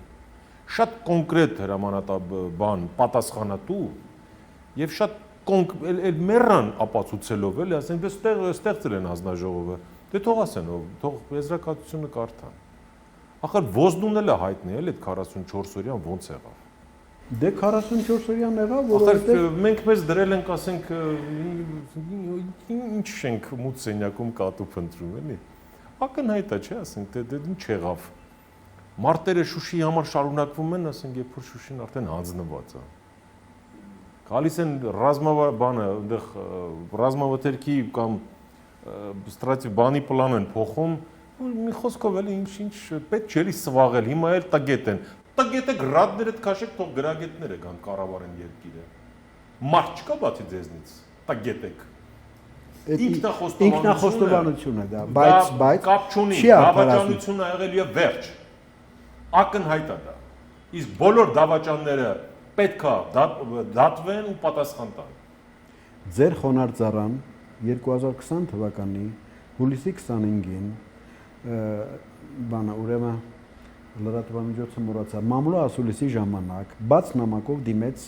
շատ կոնկրետ հրամանատար պատասխանատու եւ շատ էլ մեռան ապացուցելով էլ, ասենք դե ստեղծել են հանձնաժողովը, դե թող ասեն, թող եզրակացությունը կարդան։ Ախր Ոզնուն էլ է հայտնի էլ այդ 44-օրյան ոնց եղավ։ Դե 44-օրյան եղավ, որովհետեւ մենք մեզ դրել ենք, ասենք, ինչ ենք մութ սենյակում կատու փնտրում, էլի։ Ակնհայտ է, չէ, ասենք, դե ինչ եղավ։ Մարտերը Շուշիի համար շարունակվում են, ասենք, երբ որ Շուշին արդեն հանձնված է։ Գալիս են ռազմավթերքի կամ ստրատեգիա բանի պլան են փոխում, մի խոսքով էլի ինչ պետք չէ սվաղել, հիմա էլ տագետ են։ Տագետը գրադները քաշեք, թող գրագետները կան կառավարեն երկիրը։ Մարդ չկա բացի ձեզնից, տագետ եք։ Ինքնախոստովանություն է դա, բայց կապ չունի, դավաճանությունը եղել է վերջ։ Ակնհայտ է դա։ Իսկ բոլոր դավաճանները պետքա դատվեն ու պատասխան տան։ Ձեր խոնարհծառան 2020 թվականի հուլիսի 25-ին ուրեմն լրատվամիջոցը մոռացա մամուլի ասուլիսի ժամանակ բաց նամակով դիմեց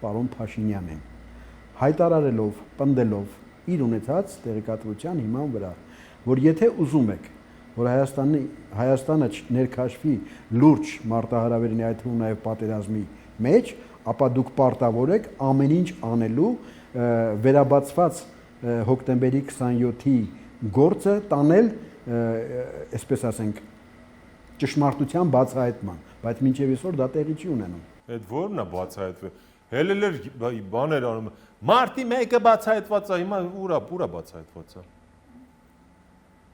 պարոն Փաշինյանին, հայտարարելով, պնդելով իր ունեցած տեղեկատվության հիման վրա, որ եթե ուզում եք, որ Հայաստանը ներքաշվի լուրջ մարտահրավերների, այդ թվում նաև պատերազմի մեջ, ապա դուք պարտավոր եք ամեն ինչ անելու վերաբացված հոկտեմբերի 27-ի գործը տանել, այսպես ասենք, ճշմարտության բացահայտման, բայց մինչև այսօր դա տեղի չի ունենում։ Այդ ո՞րն է բացահայտվել։ Հելել բաներ անում։ Մարտի 1-ը բացահայտված է, հիմա ուրա բացահայտված է։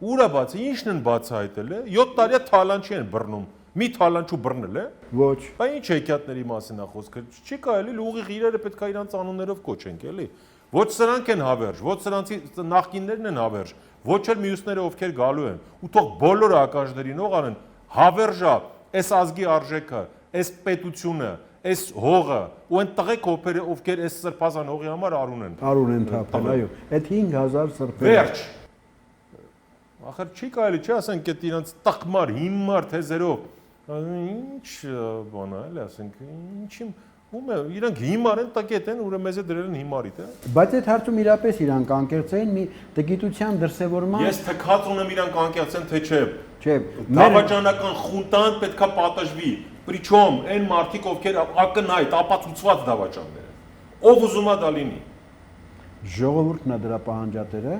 Ուրա բացի, ինչն են բացահայտել է։ 7 տարի թալանչի են բռնում։ Մի թալանչու բռնել է։ Ոչ։ Բա ինչ հեքիաթների մասին է խոսքը։ Չի կարելի ուղիղ իրերը պետք է իրանց անուններով կոչենք, էլի։ Ոչ սրանք են հավերժ, ոչ սրանցի նախկիններն են հավերժ, ոչ էլ մյուսները ովքեր գալու են։ Ու թող բոլորը ակաժներին ող անեն, հավերժա, այս ազգի արժեքը, այս պետությունը, այս հողը, ու այն տղեկ ովքեր այս սրբազան հողի համար արուն են։ Արուն են թափել, այո։ Այդ 5000 սրբեր։ Վերջ։ Ախր չի կարելի, չէ, ասենք այդ իրանց տխմար, հիմար թեզերով, ինչ բան է, էլի ասենք, ինչի ում է, իրանք հիմար են, տակետ են, ուրեմն մեզ է դրել են հիմարի, թե։ Բայց այդ հարցում իրապես իրանք անկեղծ էին մի տգիտության դրսևորման։ Ես թքած ունեմ իրանք անկեղծ են, թե չէ։ Չէ, դավաճանական խունտան պետքա պատժվի, պրիչոմ այն մարդիկ, ովքեր ակնհայտ ապացուցված դավաճաններ են։ Ով ուզում է դա լինի։ Ժողովուրդն է դրա պահանջատերը,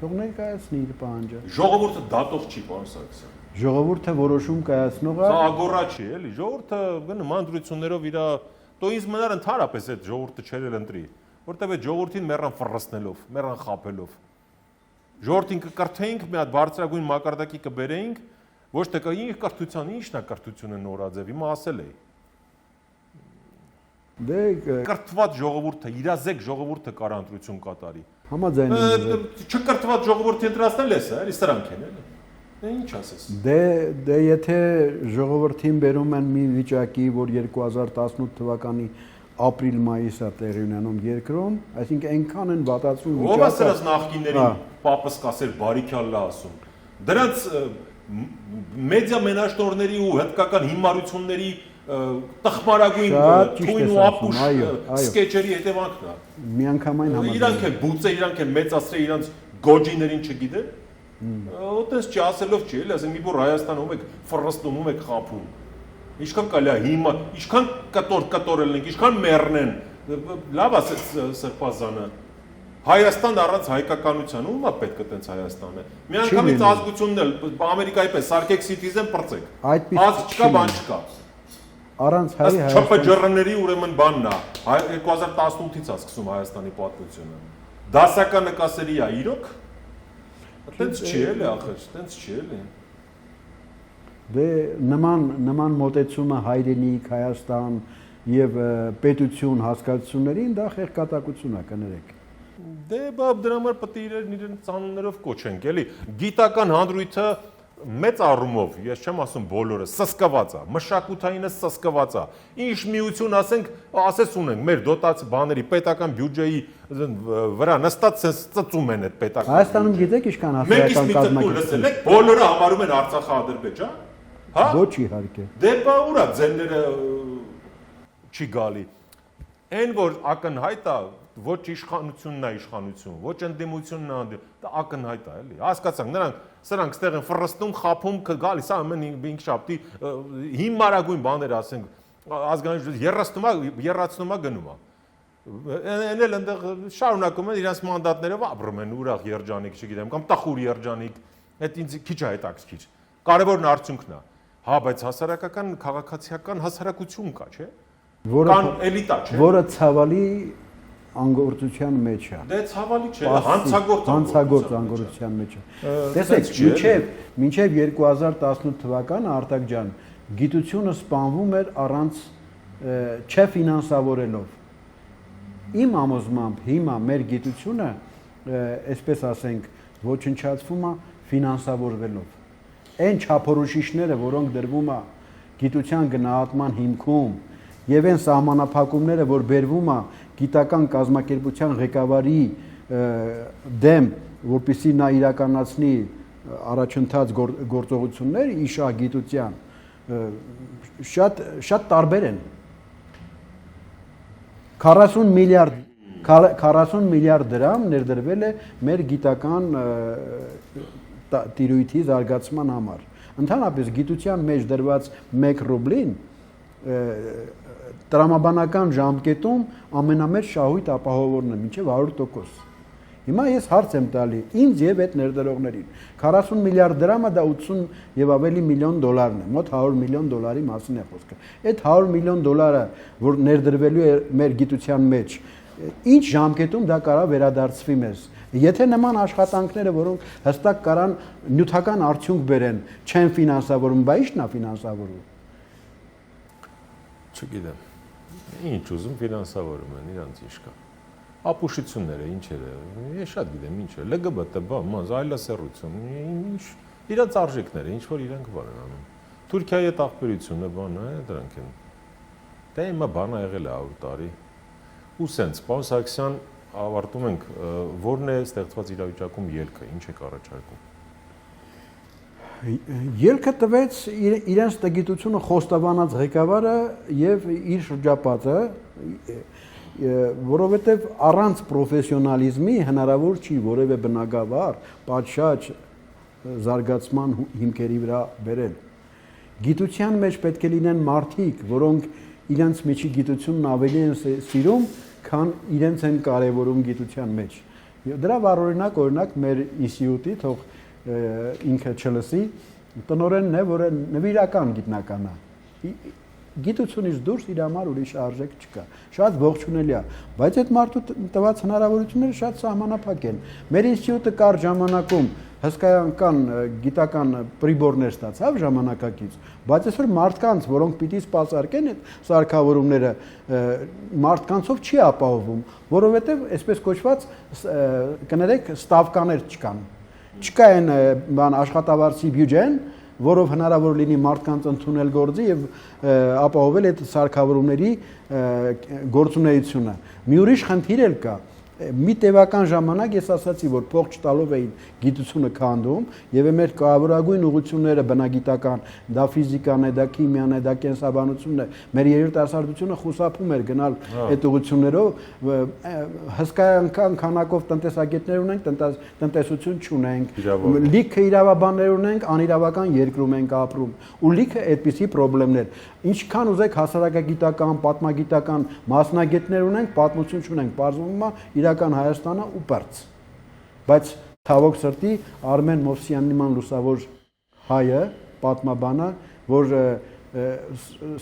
թող ներկայացնի իր պահանջը։ Ժողովուրդը դատող չի, պարոն Սարգսյան։ Ժողովուրդը որոշում կայացնողը։ Սա ագորա չի, էլի, ժողովուրդը մանրություններով իր Դո ինձ մնար ընդհանրապես այդ ժողովուրդը չել ընտրի, որտեղ այդ ժողովրդին մեռան ֆռռացնելով, մեռան խաբելով։ Ժողովրդին կկրթեինք, մի հատ բարձրագույն մակարդակի կբերեինք, ոչ թե ինչ կրթության, ինչն է կրթությունը նորաձև, հիմա ասել էի։ Դե կրթված ժողովուրդը, իրազեկ ժողովուրդը կարա ընտրություն կատարի։ Համաձայն եմ։ Չկրթված ժողովուրդը ընտրացնել է սա, էլի սրանք են, էլի։ Ինչ ասես։ Դե եթե ժողովրդին բերում են մի վիճակի, որ 2018 թվականի ապրիլ-մայիսը տեղի ունենում երկրում, այսինքն այնքան են վատացում Ո՞վ է սրանց նախկիններին պապս կասեր բարիքալլա ասում։ Դրանց մեդիա մենաշնորհների ու հնդկական հիմարությունների տխմարագույն թույն ու ապուշ սկեչերի հետևանքն է։ Միանգամայն համաձայն։ Իրանք են բուծել, իրանք են մեծացրել իրանք գոջիներին չգիտեն։ Ոտես չի ասելով չի, էլի, ասեմ մի բուր Հայաստանում եք ֆռստում եք խափում։ Ինչքան կալա հիմա, ինչքան կտորել ենք, ինչքան մեռնեն։ Լավ է սրբազանը։ Հայաստան առանց հայկականության ում է պետք է տենց Հայաստանը։ Միանգամից ազգությունն էլ Ամերիկայի պես սարքեք citizen պրծեք։ Ազգ չկա, բան չկա։ Առանց հայ ՉՊՃՌ-ների ուրեմն բանն է 2018-ից է սկսում Հայաստանի պատմությունը։ Դասական նկասերի է իրոք։ Տենց չի էլի ախր, տենց չի էլի։ Դե նման մոտեցումը հայրենիք, Հայաստան եւ պետություն հասկացություններին դա խեղկատակություն է կներեք։ Դե բա դրա համար պետք է իրեն ծանոթներով կոչենք, էլի։ Գիտական հանդրույթը մեծ առումով, ես չեմ ասում բոլորը, սսկված է, մշակութայինը սսկված է։ Ինչ միություն ասես ունենք, մեր դոտացի բաների պետական բյուջեի վրա նստած ծծում են այդ պետական։ Հայաստանում գիտեք ինչքան հասարակական կազմակերպություն։ Լսեք, բոլորը համարում են Արցախը Ադրբեջան։ Հա։ Ոչ իհարկե։ Դե բա ուրա ձենները չի գալի։ Այն որ ակնհայտ է, ոչ իշխանությունն է իշխանություն, ոչ ընդդիմությունն է ընդդիմություն, դա ակնհայտ է, էլի։ Հասկացանք, սրանք ստեղ են ֆռստում, խափում, գալիս է ամեն 5 շաբթի հիմարագույն բաներ ասենք, ազգային երացնում է գնում է։ Այն էլ այնտեղ շարունակում են իրենց մանդատներով ապրում են ուրախ երջանիկ, չգիտեմ, կամ տխուր երջանիկ, այդ ինձ քիչ է հետաքրքիր։ Կարևորն արդյունքն է։ Հա, բայց հասարակական քաղաքացիական հասարակություն կա, չէ՞։ Կան էլիտա, չէ՞։ Որը ցավալի անգործության մեջ է։ Դե ցավալի չէ, հանցագործ անգործության մեջ է։ Տեսեք, մինչև 2018 թվականը Արտակ ջան, գիտությունը սպանվում էր առանց չֆինանսավորելով։ Իմ համոզմամբ հիմա մեր գիտությունը, այսպես ասենք, ոչնչացվում է ֆինանսավորվելով։ Այն չափորոշիչները, որոնք դրվում է գիտության գնահատման հիմքում, եւ այն սահմանափակումները, որ բերվում է գիտական կազմակերպության ղեկավարի դեմ, որպեսզի նա իրականացնի առաջընթաց գործողություններ իշագիտության, շատ տարբեր են։ 40 միլիարդ դրամ ներդրվել է մեր գիտական տիրույթի զարգացման համար։ Ընդհանրապես գիտության մեջ դրված 1 ռուբլին տրամաբանական ժամկետում ամենամեծ շահույթ ապահովորն է, մինչև 100%։ Հիմա ես հարց եմ տալի ինձ եւ այդ ներդրողներին։ 40 միլիարդ դրամը դա 80 եւ ավելի միլիոն դոլարն է, մոտ 100 միլիոն դոլարի մասին է խոսքը։ Այդ 100 միլիոն դոլարը, որ ներդրվելու է մեր գիտության մեջ, ինչ ժամկետում դա կարա վերադարձվի մեզ։ Եթե նման աշխատանքները, որոնք հստակ կարան նյութական արդյունք բերեն, չեն ֆինանսավորում, բա ի՞նչն է ֆինանսավորում։ Չգիտեմ։ Ինչ ուզում ֆինանսավորում են, իրանց ինչ կա։ Ապուշությունները, ինչերը, ես շատ գիտեմ ինչ է, ԼԳԲՏ, բան, այլասեռություն, ինչ իրանց արժեքները, ինչ որ իրանք բան են անում։ Թուրքիայի հետ աղբյուրությունը բանը է, դրանք են։ Դա հիմա բանը եղել է 100 տարի։ Ու սենց, պարոն Սարգսյան, ավարտում ենք, որն է ստեղծված իրավիճակում ելքը, ինչ եք առաջարկում։ Ելքը տվեց իրենց տգիտությունը խոստովանած ղեկավարը եւ իր շրջապատը, որովհետեւ առանց պրոֆեսիոնալիզմի հնարավոր չի որևէ բնագավառ պատշաճ զարգացման հիմքերի վրա բերել։ Գիտության մեջ պետք է լինեն մարդիկ, որոնք իրենց միջի գիտությունն ավելի են սիրում, քան իրենց են կարևորում գիտության մեջ։ Դրա օրինակ մեր ինստիտուտի թող ինքը չլսի, տնօրենն է, որը նվիրական գիտնական է։ Գիտությունից դուրս իր համար ուրիշ արժեք չկա։ Շատ ողջունելի է, բայց այդ մարդու տված հնարավորությունները շատ սահմանափակ են։ Մեր ինստիտուտը կար ժամանակում հսկայական գիտական պրիբորներ ստացավ ժամանակակից, բայց այսօր մարդկանց, որոնք պիտի սպասարկեն այդ սարքավորումները, մարդկանցով չի ապահովում, որովհետև այսպես կոչված կներեք ստավկաներ չկան։ Չկա այն բան աշխատավարձի բյուջեն, որով հնարավոր լինի մարդկանց ընդունել գործի եւ ապահովել այդ սարքավորումների գործունեությունը։ Մի ուրիշ խնդիր էլ կա։ Մի տևական ժամանակ ես ասացի, որ փող չտալով էին գիտությունը քանդում եւ մեր կարևորագույն ուղղությունները բնագիտական, դա ֆիզիկան է, դա քիմիան է, դա կենսաբանությունն է, մեր երիտասարդությունը խուսափում էր գնալ այդ ուղղություններով, հսկայական քանակով տնտեսագետներ ունենք, տնտեսություն չունենք, լիքը իրավաբաններ ունենք, անիրավական երկրում ենք ապրում ու լիքը այդպիսի խնդիրներ։ Ինչքան ուզեք հասարակագիտական, պատմագիտական մասնագետներ ունենք, պատմություն չունենք, բարձվում է իրական Հայաստանը ու պերց։ Բայց թավոք սրտի Արմեն Մովսյանն իման լուսավոր հայը, պատմաբանը, որ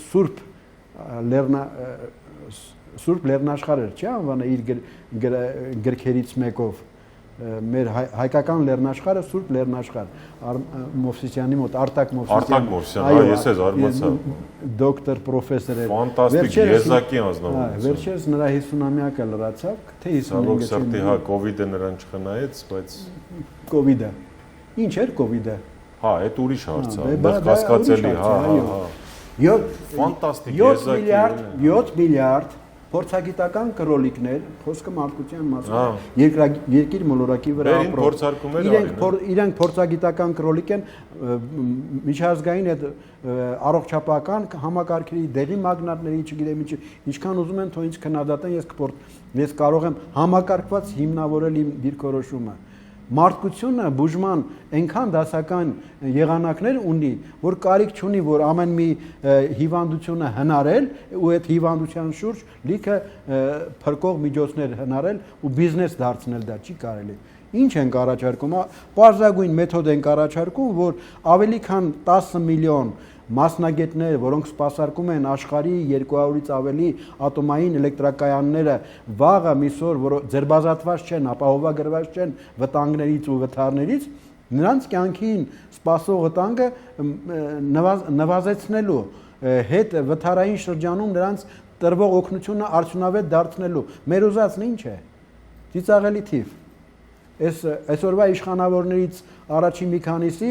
Սուրբ Լեռնաշխարհ էր, չէ՞ անվանը իր գրքերից մեկով։ Մեր հայկական լեռնաշխարհը Սուրբ Լեռնաշխարհ Մովսիսյանի մոտ Արտակ Մովսիսյան, այո, ես էս արմացա դոկտոր պրոֆեսոր էր։ Ֆանտաստիկ եզակի անձնավորություն։ Վերջերս նրա 50-ամյակը լրացավ, թե 55-ը սրտի, հա, կոവിഡ്ը նրան չխնայեց, բայց կոവിഡ്ը։ Ինչ էր կոവിഡ്ը։ Հա, այդ ուրիշ հարց է, դա կասկածելի, հա։ 7 միլիարդ փորձագիտական կրոլիկներ, խոսքը մարդկության մասին, երկիր մոլորակի վրա ապրող։ Իրենք փորձագիտական կրոլիկ են միջազգային այդ առողջապահական համակարգերի դեղի մագնատների, չգիտեմ ինչքան ուզում են, թող ինձ քննադատեն, ես կարող եմ համակարգված հիմնավորել իմ դիրքորոշումը։ Մարդկությունը բուժման այնքան դասական եղանակներ ունի, որ կարիք չունի, որ ամեն մի հիվանդությունը հնարել ու այդ հիվանդության շուրջ լիքը փրկող միջոցներ հնարել ու բիզնես դարձնել դա չի կարելի։ Ինչ ենք առաջարկում, պարզագույն մեթոդ ենք առաջարկում, որ ավելի քան 10 միլիոն մասնագետներ, որոնք սպասարկում են աշխարհի 200-ից ավելի ատոմային էլեկտրակայանները վաղը միսօր, որ ձերբազատված չեն, ապահովագրված չեն վտանգներից ու վթարներից, նրանց կյանքին սպասող վտանգը նվազեցնելու, հետ վթարային շրջանում նրանց տրվող օգնությունը արդյունավետ դարձնելու։ Մեր ուզածն ինչ է։ Ծիծաղելի թիվ։ Այսօրվա իշխանավորներից առաջին մի քանիսի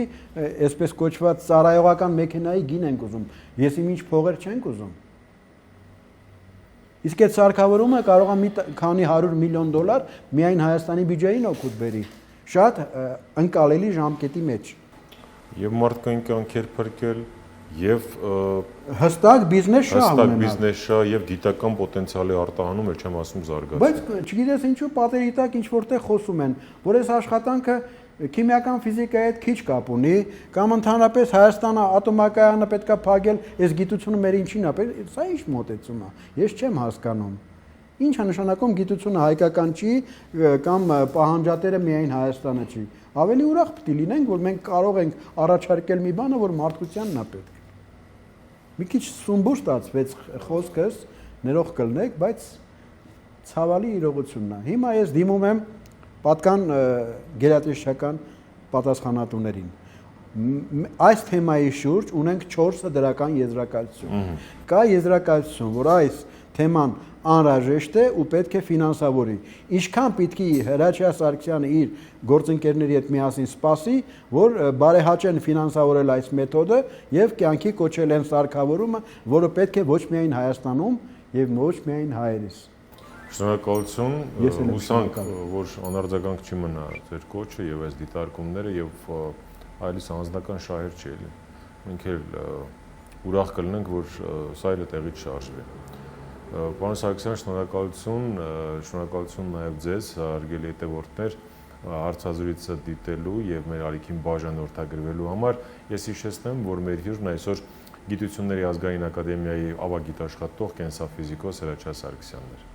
այսպես կոչված ծառայողական մեքենայի գին ենք ուզում։ Ես իմ ինչ փողեր չենք ուզում։ Իսկ այդ սարքավորումը կարող է մի քանի 100 միլիոն դոլար միայն Հայաստանի բյուջեին օգուտ բերի։ Շատ ընկալելի ժամկետի մեջ։ Եվ մարդկային կյանքեր փրկել, եւ հստակ բիզնես շահ ունենալ։ Հստակ բիզնես շահ եւ գիտական պոտենցիալի արտահանում, էլ չեմ ասում զարգացում։ Բայց չգիտես ինչու պատերի տակ ինչ որտեղ խոսում են, որ այս աշխատանքը քիմիական ֆիզիկայի հետ քիչ կապ ունի, կամ ընդհանրապես Հայաստանը ատոմակայանը պետքա փակել, այս գիտությունը մեր ինչին է, սա ինչ մոտեցում է։ Ես չեմ հասկանում։ Ինչ է նշանակում գիտությունը հայկական չի կամ պահանջատերը միայն Հայաստանը չի։ Ավելի ուրախ պետք է լինենք, որ մենք կարող ենք առաջարկել մի բանը, որ մարդկությանն է պետք։ Մի քիչ սումբուր ստացվեց խոսքս, ներող կլնեք, բայց ցավալի իրողությունն է։ Հիմա ես դիմում եմ պատկան գերատեսչական պատասխանատուներին։ Այս թեմայի շուրջ ունենք 4 դրական եզրակացություն։ Կա եզրակացություն, որ այս թեման անհրաժեշտ է ու պետք է ֆինանսավորի։ Ինչքան պետք է Հրաչյա Սարգսյանը իր գործընկերների հետ միասին սպասի, որ բարեհաճեն ֆինանսավորել այս մեթոդը եւ կյանքի կոչել են սարքավորումը, որը պետք է ոչ միայն Հայաստանում եւ ոչ միայն հայերիս։ Շնորհակալություն, հուսանք, որ անարձագանք չի մնա ձեր կոչը եւ այս դիտարկումները եւ այլիս անձնական շահեր չի էլի։ Մենք էլ ուրախ կլինենք, որ սա էլ տեղից շարժվի։ Պարոն Սարգսյան, շնորհակալություն նաև ձեզ, հարգելի հետևորդներ, հարցազրույցը դիտելու եւ մեր արիքին բաժանորդագրվելու համար։ Ես հիշեցնեմ, որ մեր հյուրն այսօր Գիտությունների ազգային ակադեմիայի ավագ գիտաշխատող կենսաֆիզիկոս Հրաչյա Սարգսյանն էր։